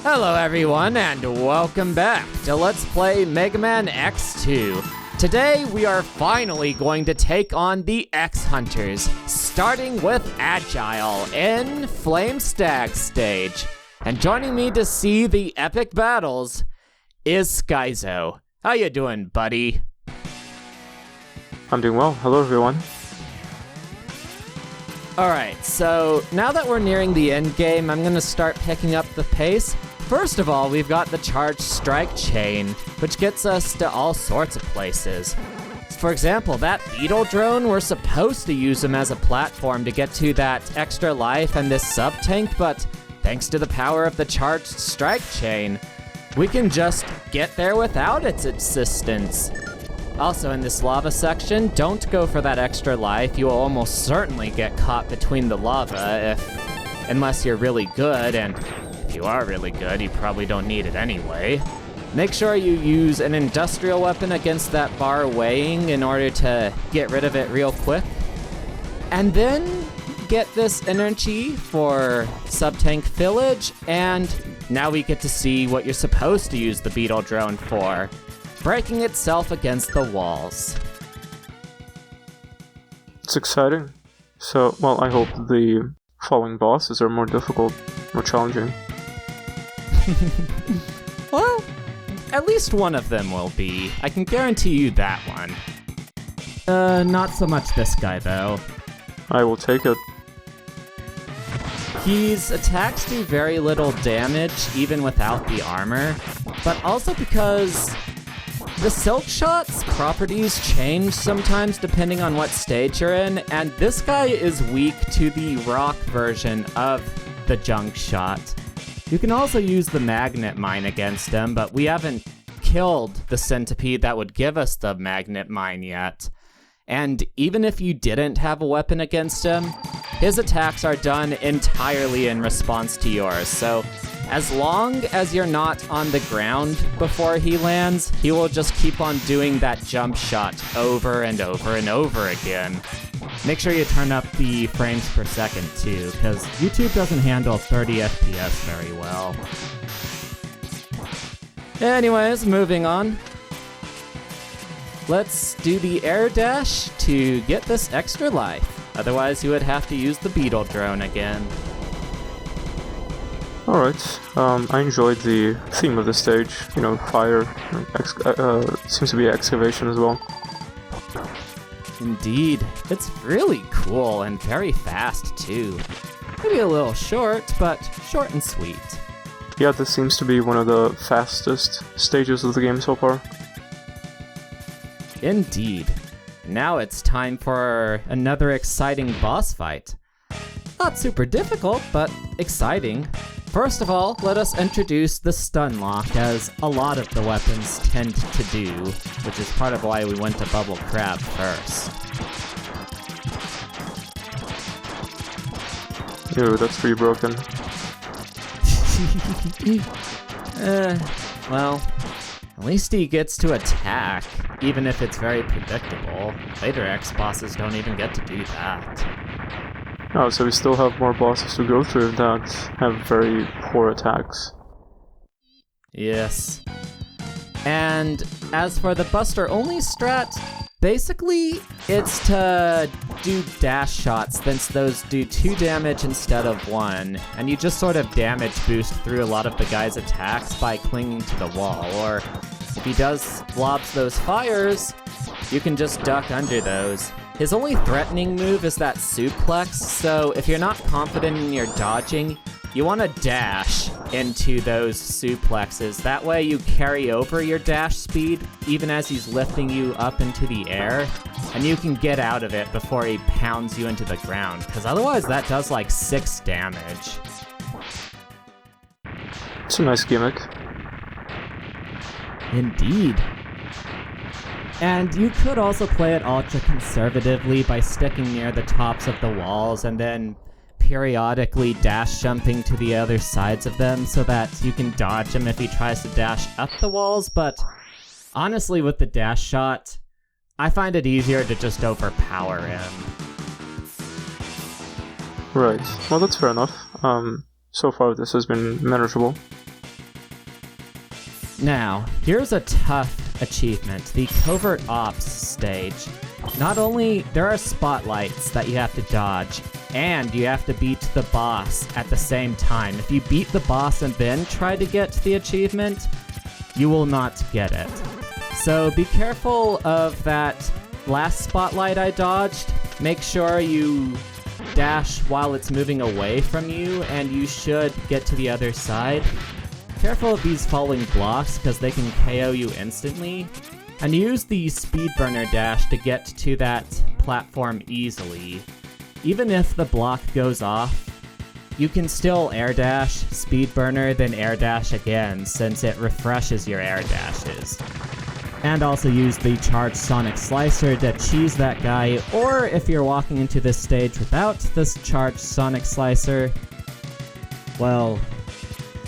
Hello everyone, and welcome back to Let's Play Mega Man X2. Today we are finally going to take on the X-Hunters, starting with Agile in Flame Stag stage. And joining me to see the epic battles is Skyzo. How you doing, buddy? I'm doing well. Hello everyone. Alright, so now that we're nearing the end game, I'm gonna start picking up the pace. First of all, we've got the charged strike chain, which gets us to all sorts of places. For example, that beetle drone, we're supposed to use him as a platform to get to that extra life and this sub-tank, but thanks to the power of the charged strike chain, we can just get there without its assistance. Also, in this lava section, don't go for that extra life. You will almost certainly get caught between the lava unless you're really good, and if you are really good, you probably don't need it anyway. Make sure you use an industrial weapon against that bar weighing in order to get rid of it real quick. And then get this energy for Sub-Tank Village, and now we get to see what you're supposed to use the beetle drone for. Breaking itself against the walls. It's exciting. So, well, I hope the following bosses are more difficult, more challenging. Well, at least one of them will be. I can guarantee you that one. Not so much this guy, though. I will take it. His attacks do very little damage, even without the armor, but also because the Silk Shot's properties change sometimes depending on what stage you're in, and this guy is weak to the rock version of the Junk Shot. You can also use the Magnet Mine against him, but we haven't killed the Centipede that would give us the Magnet Mine yet. And even if you didn't have a weapon against him, his attacks are done entirely in response to yours, so as long as you're not on the ground before he lands, he will just keep on doing that jump shot over and over and over again. Make sure you turn up the frames per second too, because YouTube doesn't handle 30 FPS very well. Anyways, moving on. Let's do the air dash to get this extra life. Otherwise, you would have to use the beetle drone again. Alright, I enjoyed the theme of the stage. You know, fire, seems to be excavation as well. Indeed. It's really cool and very fast, too. Maybe a little short, but short and sweet. Yeah, this seems to be one of the fastest stages of the game so far. Indeed. Now it's time for another exciting boss fight. Not super difficult, but exciting. First of all, let us introduce the stun lock, as a lot of the weapons tend to do, which is part of why we went to Bubble Crab first. Ew, that's pretty broken. Well, at least he gets to attack, even if it's very predictable. Later X-bosses don't even get to do that. Oh, so we still have more bosses to go through that have very poor attacks. Yes. And as for the Buster only strat, basically it's to do dash shots since those do 2 damage instead of 1, and you just sort of damage boost through a lot of the guy's attacks by clinging to the wall, or if he lobs those fires, you can just duck under those. His only threatening move is that suplex, so if you're not confident in your dodging, you want to dash into those suplexes. That way you carry over your dash speed even as he's lifting you up into the air, and you can get out of it before he pounds you into the ground, because otherwise that does like 6 damage. It's a nice gimmick. Indeed. And you could also play it ultra conservatively by sticking near the tops of the walls and then periodically dash jumping to the other sides of them so that you can dodge him if he tries to dash up the walls, but honestly with the dash shot, I find it easier to just overpower him. Right, well that's fair enough. So far this has been manageable. Now, here's a tough achievement, the Covert Ops stage. Not only there are spotlights that you have to dodge, and you have to beat the boss at the same time. If you beat the boss and then try to get the achievement, you will not get it. So be careful of that last spotlight I dodged. Make sure you dash while it's moving away from you, and you should get to the other side. Careful of these falling blocks, because they can KO you instantly. And use the speed burner dash to get to that platform easily. Even if the block goes off, you can still air dash, speed burner, then air dash again, since it refreshes your air dashes. And also use the charged sonic slicer to cheese that guy, or if you're walking into this stage without this charged sonic slicer, well,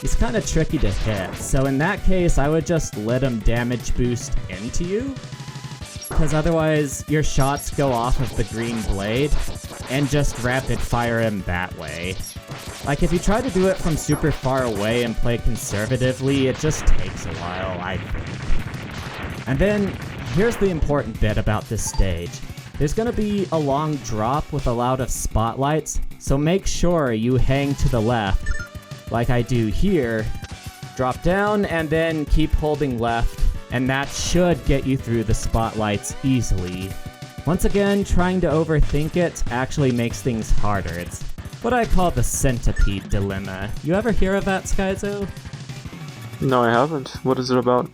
he's kind of tricky to hit. So in that case, I would just let him damage boost into you, because otherwise your shots go off of the green blade, and just rapid fire him that way. Like, if you try to do it from super far away and play conservatively, it just takes a while, I think. And then, here's the important bit about this stage. There's gonna be a long drop with a lot of spotlights, so make sure you hang to the left, like I do here. Drop down, and then keep holding left, and that should get you through the spotlights easily. Once again, trying to overthink it actually makes things harder. It's what I call the Centipede dilemma. You ever hear of that, Skyzo? No, I haven't. What is it about?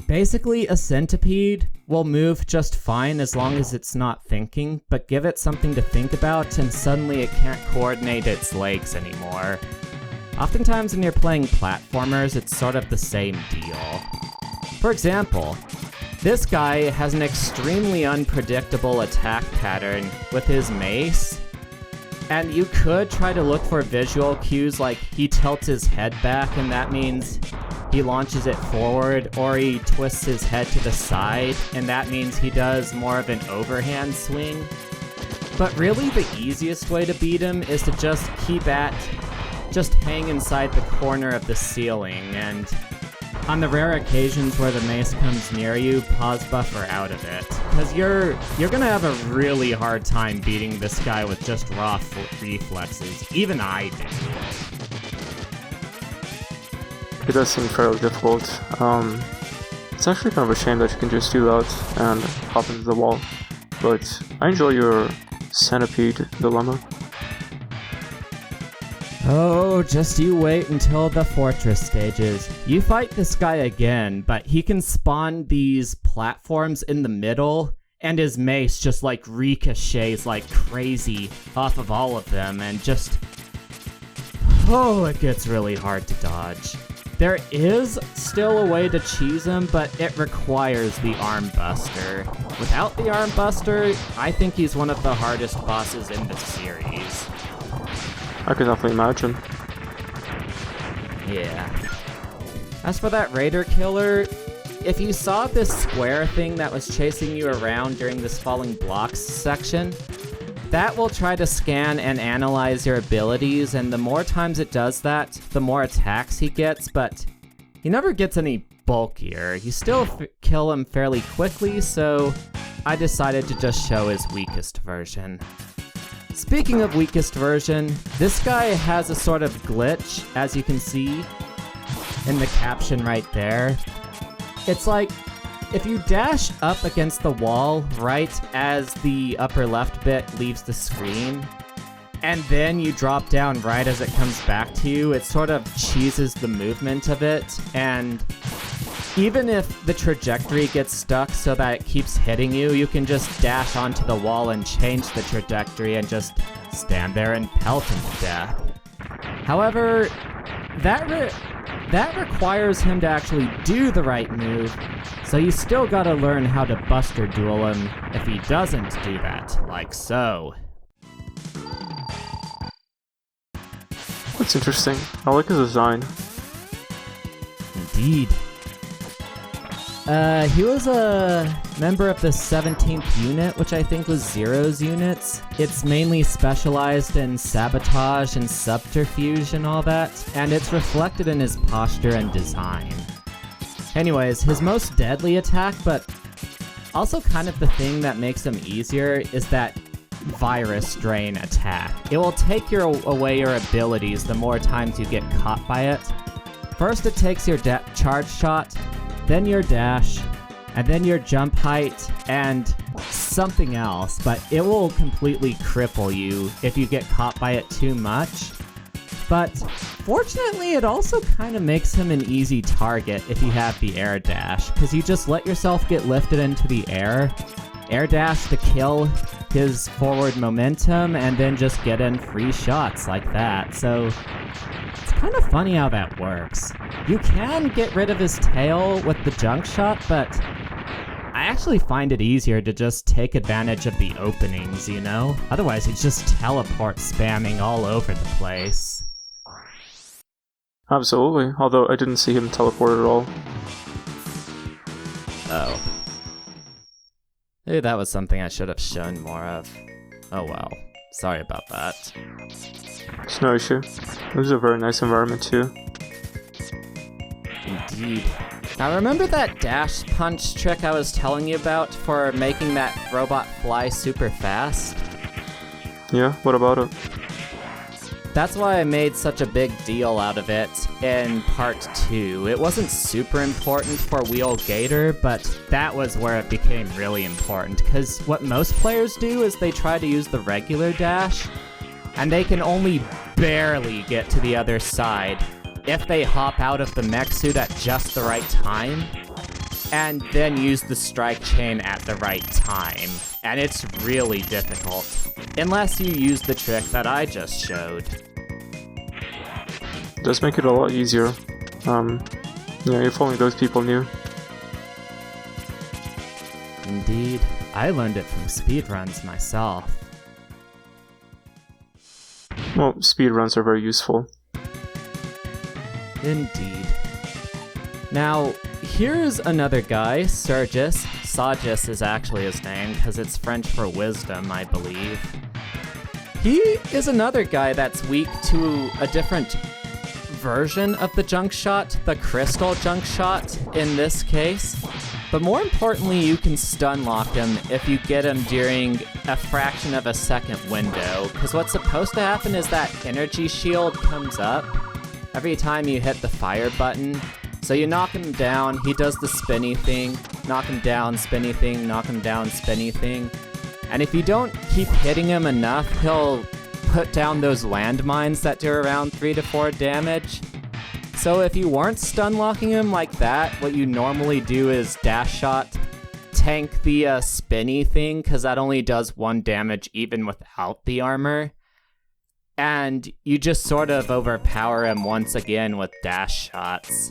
Basically, a centipede will move just fine as long as it's not thinking, but give it something to think about and suddenly it can't coordinate its legs anymore. Oftentimes when you're playing platformers, it's sort of the same deal. For example, this guy has an extremely unpredictable attack pattern with his mace, and you could try to look for visual cues like he tilts his head back and that means he launches it forward, or he twists his head to the side and that means he does more of an overhand swing. But really the easiest way to beat him is to just hang inside the corner of the ceiling, and on the rare occasions where the mace comes near you, pause buffer out of it. Because you're gonna have a really hard time beating this guy with just raw reflexes. Even I do. It does seem fairly difficult. It's actually kind of a shame that you can just do that and hop into the wall. But I enjoy your Centipede dilemma. Oh, just you wait until the fortress stages. You fight this guy again, but he can spawn these platforms in the middle, and his mace just like ricochets like crazy off of all of them, and just... oh, it gets really hard to dodge. There is still a way to cheese him, but it requires the arm buster. Without the arm buster, I think he's one of the hardest bosses in the series. I can definitely imagine. Yeah. As for that Raider Killer, if you saw this square thing that was chasing you around during this falling blocks section, that will try to scan and analyze your abilities, and the more times it does that, the more attacks he gets, but he never gets any bulkier. You still kill him fairly quickly, so I decided to just show his weakest version. Speaking of weakest version, this guy has a sort of glitch, as you can see in the caption right there. It's like, if you dash up against the wall right as the upper left bit leaves the screen, and then you drop down right as it comes back to you, it sort of cheeses the movement of it, and even if the trajectory gets stuck so that it keeps hitting you, you can just dash onto the wall and change the trajectory and just stand there and pelt him to death. However, that requires him to actually do the right move, so you still gotta learn how to buster duel him if he doesn't do that, like so. That's interesting. I like his design. Indeed. He was a member of the 17th unit, which I think was Zero's units. It's mainly specialized in sabotage and subterfuge and all that, and it's reflected in his posture and design. Anyways, his most deadly attack, but also kind of the thing that makes him easier, is that virus drain attack. It will take away your abilities the more times you get caught by it. First it takes your charge shot, then your dash, and then your jump height, and something else, but it will completely cripple you if you get caught by it too much. But fortunately, it also kind of makes him an easy target if you have the air dash, because you just let yourself get lifted into the air dash to kill his forward momentum, and then just get in free shots like that. So it's kind of funny how that works. You can get rid of his tail with the junk shot, but I actually find it easier to just take advantage of the openings, you know? Otherwise, it's just teleport spamming all over the place. Absolutely, although I didn't see him teleport at all. Oh. Maybe that was something I should have shown more of. Oh well. Sorry about that. It's no issue. It was a very nice environment too. Indeed. Now remember that dash punch trick I was telling you about for making that robot fly super fast? Yeah, what about it? That's why I made such a big deal out of it in part 2. It wasn't super important for Wheel Gator, but that was where it became really important, because what most players do is they try to use the regular dash, and they can only barely get to the other side if they hop out of the mech suit at just the right time, and then use the strike chain at the right time. And it's really difficult, unless you use the trick that I just showed. It does make it a lot easier. Yeah, if only those people knew. Indeed. I learned it from speedruns myself. Well, speedruns are very useful. Indeed. Now, here's another guy, Sergis. Sagis is actually his name, because it's French for wisdom, I believe. He is another guy that's weak to a different version of the junk shot, the crystal junk shot in this case. But more importantly, you can stun lock him if you get him during a fraction of a second window, because what's supposed to happen is that energy shield comes up every time you hit the fire button. So you knock him down, he does the spinny thing, knock him down, spinny thing, knock him down, spinny thing. And if you don't keep hitting him enough, he'll put down those landmines that do around 3 to 4 damage. So if you weren't stun locking him like that, what you normally do is dash shot, tank the spinny thing, because that only does 1 damage even without the armor. And you just sort of overpower him once again with dash shots.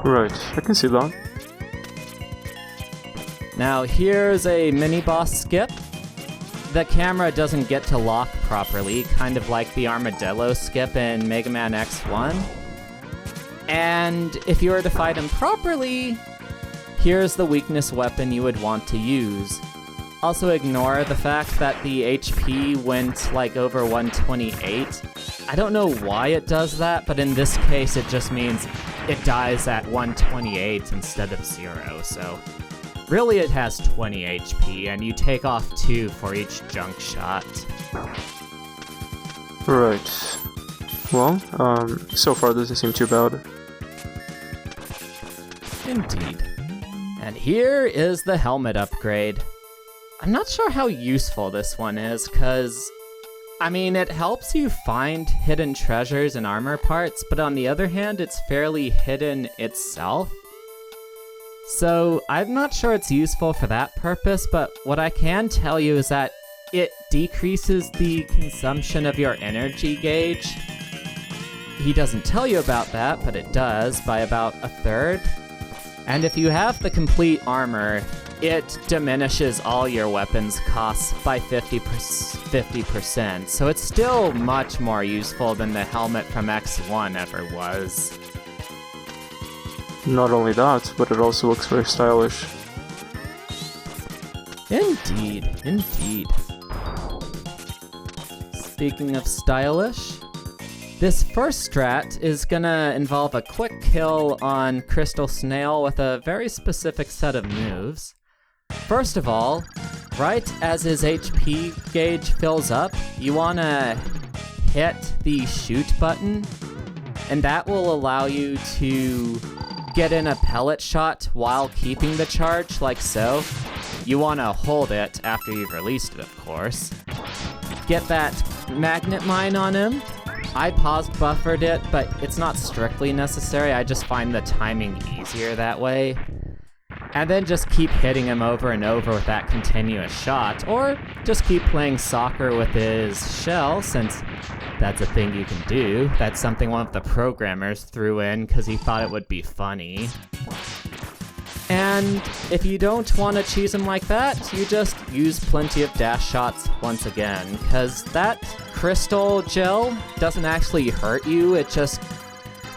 Right, I can see that. Now here's a mini-boss skip. The camera doesn't get to lock properly, kind of like the armadillo skip in Mega Man X1. And if you were to fight him properly, here's the weakness weapon you would want to use. Also ignore the fact that the HP went like over 128. I don't know why it does that, but in this case it just means it dies at 128 instead of 0, so really it has 20 HP, and you take off 2 for each junk shot. Right. Well, so far doesn't seem too bad. Indeed. And here is the helmet upgrade. I'm not sure how useful this one is, because, I mean, it helps you find hidden treasures and armor parts, but on the other hand, it's fairly hidden itself. So, I'm not sure it's useful for that purpose, but what I can tell you is that it decreases the consumption of your energy gauge. He doesn't tell you about that, but it does, by about 1/3. And if you have the complete armor, it diminishes all your weapons costs by 50%, so it's still much more useful than the helmet from X1 ever was. Not only that, but it also looks very stylish. Indeed, indeed. Speaking of stylish, this first strat is gonna involve a quick kill on Crystal Snail with a very specific set of moves. First of all, right as his HP gauge fills up, you wanna hit the shoot button, and that will allow you to get in a pellet shot while keeping the charge, like so. You wanna hold it after you've released it, of course. Get that magnet mine on him. I paused buffered it, but it's not strictly necessary. I just find the timing easier that way. And then just keep hitting him over and over with that continuous shot, or just keep playing soccer with his shell, since that's a thing you can do. That's something one of the programmers threw in because he thought it would be funny. And if you don't want to cheese him like that, you just use plenty of dash shots once again, because that crystal gel doesn't actually hurt you, it just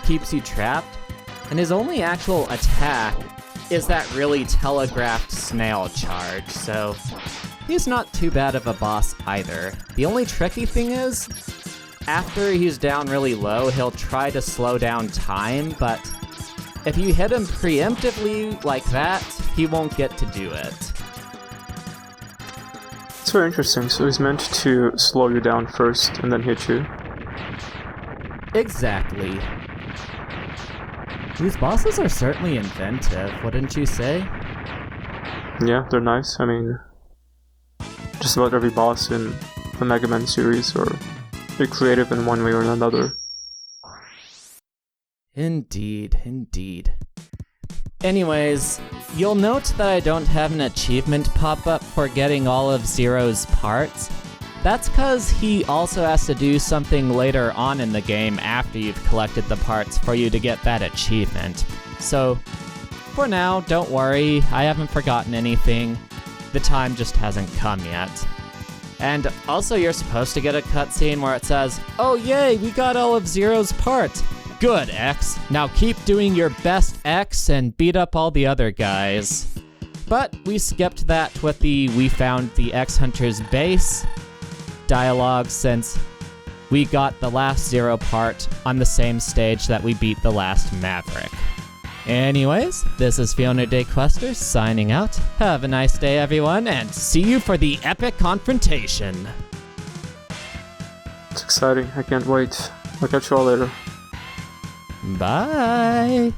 keeps you trapped. And his only actual attack is that really telegraphed snail charge, so he's not too bad of a boss either. The only tricky thing is, after he's down really low, he'll try to slow down time, but if you hit him preemptively like that, he won't get to do it. It's very interesting, so he's meant to slow you down first and then hit you. Exactly. These bosses are certainly inventive, wouldn't you say? Yeah, they're nice. I mean, just about every boss in the Mega Man series are creative in one way or another. Indeed, indeed. Anyways, you'll note that I don't have an achievement pop up for getting all of Zero's parts. That's because he also has to do something later on in the game after you've collected the parts for you to get that achievement. So, for now, don't worry, I haven't forgotten anything. The time just hasn't come yet. And also you're supposed to get a cutscene where it says, "Oh yay, we got all of Zero's parts. Good, X. Now keep doing your best, X, and beat up all the other guys." But we skipped that with the "we found the X Hunter's base" dialogue, since we got the last Zero part on the same stage that we beat the last Maverick. Anyways, this is Fiona Day Quester signing out. Have a nice day, everyone, and see you for the epic confrontation. It's exciting. I can't wait. I'll catch you all later. Bye!